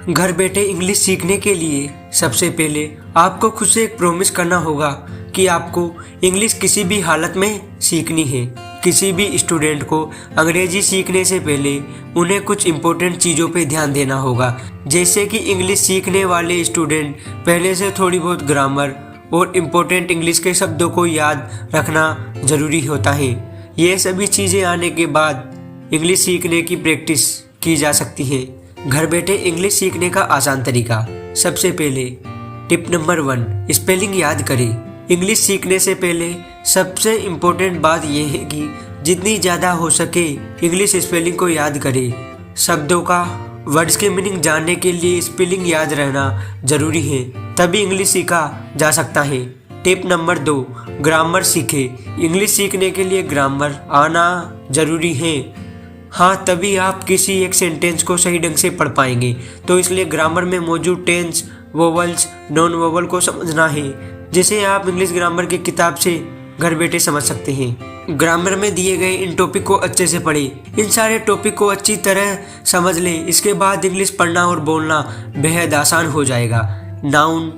घर बैठे इंग्लिश सीखने के लिए सबसे पहले आपको खुद से एक प्रॉमिस करना होगा कि आपको इंग्लिश किसी भी हालत में सीखनी है। किसी भी स्टूडेंट को अंग्रेजी सीखने से पहले उन्हें कुछ इम्पोर्टेंट चीज़ों पे ध्यान देना होगा, जैसे कि इंग्लिश सीखने वाले स्टूडेंट पहले से थोड़ी बहुत ग्रामर और इम्पोर्टेंट इंग्लिश के शब्दों को याद रखना ज़रूरी होता है। ये सभी चीज़ें आने के बाद इंग्लिश सीखने की प्रैक्टिस की जा सकती है। घर बैठे इंग्लिश सीखने का आसान तरीका। सबसे पहले टिप नंबर 1, स्पेलिंग याद करें। इंग्लिश सीखने से पहले सबसे इम्पोर्टेंट बात यह है कि जितनी ज़्यादा हो सके इंग्लिश स्पेलिंग को याद करें। शब्दों का वर्ड्स के मीनिंग जानने के लिए स्पेलिंग याद रहना ज़रूरी है, तभी इंग्लिश सीखा जा सकता है। टिप नंबर 2, ग्रामर सीखें। इंग्लिश सीखने के लिए ग्रामर आना ज़रूरी है। हाँ, तभी आप किसी एक सेंटेंस को सही ढंग से पढ़ पाएंगे। तो इसलिए ग्रामर में मौजूद टेंस, वोवल्स, नॉन वोवल को समझना है, जिसे आप इंग्लिश ग्रामर की किताब से घर बैठे समझ सकते हैं। ग्रामर में दिए गए इन टॉपिक को अच्छे से पढ़ें। इन सारे टॉपिक को अच्छी तरह समझ लें। इसके बाद इंग्लिश पढ़ना और बोलना बेहद आसान हो जाएगा। Noun,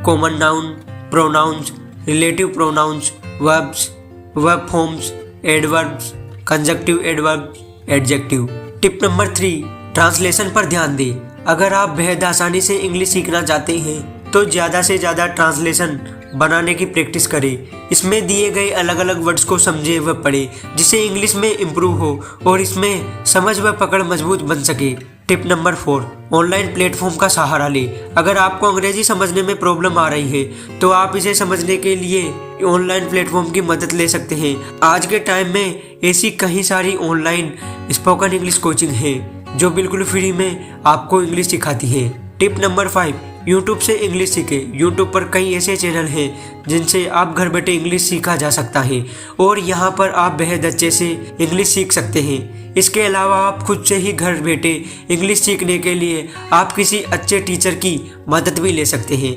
common noun, pronouns, relative pronouns, verbs, verb forms, adverbs, conjunctive adverbs, adjective. Tip number 3, translation पर ध्यान दें। अगर आप बेहद आसानी से इंग्लिश सीखना चाहते हैं तो ज़्यादा से ज़्यादा ट्रांसलेशन बनाने की प्रैक्टिस करें। इसमें दिए गए अलग अलग वर्ड्स को समझे व पढ़े, जिससे इंग्लिश में इम्प्रूव हो और इसमें समझ व पकड़ मजबूत बन सके। टिप नंबर 4, ऑनलाइन प्लेटफॉर्म का सहारा लें। अगर आपको अंग्रेजी समझने में प्रॉब्लम आ रही है तो आप इसे समझने के लिए ऑनलाइन प्लेटफॉर्म की मदद ले सकते हैं। आज के टाइम में ऐसी कई सारी ऑनलाइन स्पोकन इंग्लिश कोचिंग है जो बिल्कुल फ्री में आपको इंग्लिश सिखाती है। टिप नंबर 5, यूट्यूब से इंग्लिश सीखें। यूट्यूब पर कई ऐसे चैनल हैं जिनसे आप घर बैठे इंग्लिश सीखा जा सकता है और यहाँ पर आप बेहद अच्छे से इंग्लिश सीख सकते हैं। इसके अलावा आप खुद से ही घर बैठे इंग्लिश सीखने के लिए आप किसी अच्छे टीचर की मदद भी ले सकते हैं।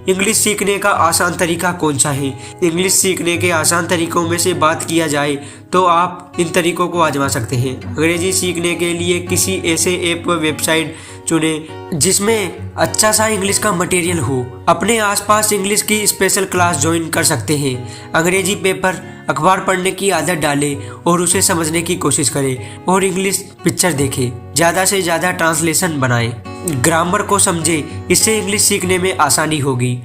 इंग्लिश सीखने का आसान तरीका कौन सा है? इंग्लिश सीखने के आसान तरीकों में से बात किया जाए तो आप इन तरीकों को आजमा सकते हैं। अंग्रेजी सीखने के लिए किसी ऐसे ऐप व वेबसाइट चुनें जिसमें अच्छा सा इंग्लिश का मटेरियल हो। अपने आसपास इंग्लिश की स्पेशल क्लास ज्वाइन कर सकते हैं। अंग्रेजी पेपर, अखबार पढ़ने की आदत डालें और उसे समझने की कोशिश करें और इंग्लिश पिक्चर देखें। ज़्यादा से ज़्यादा ट्रांसलेशन बनाएं। ग्रामर को समझें, इससे इंग्लिश सीखने में आसानी होगी।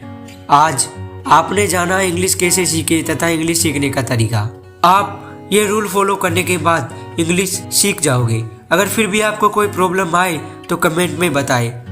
आज आपने जाना इंग्लिश कैसे सीखे तथा इंग्लिश सीखने का तरीका। आप ये रूल फॉलो करने के बाद इंग्लिश सीख जाओगे। अगर फिर भी आपको कोई प्रॉब्लम आए तो कमेंट में बताएं।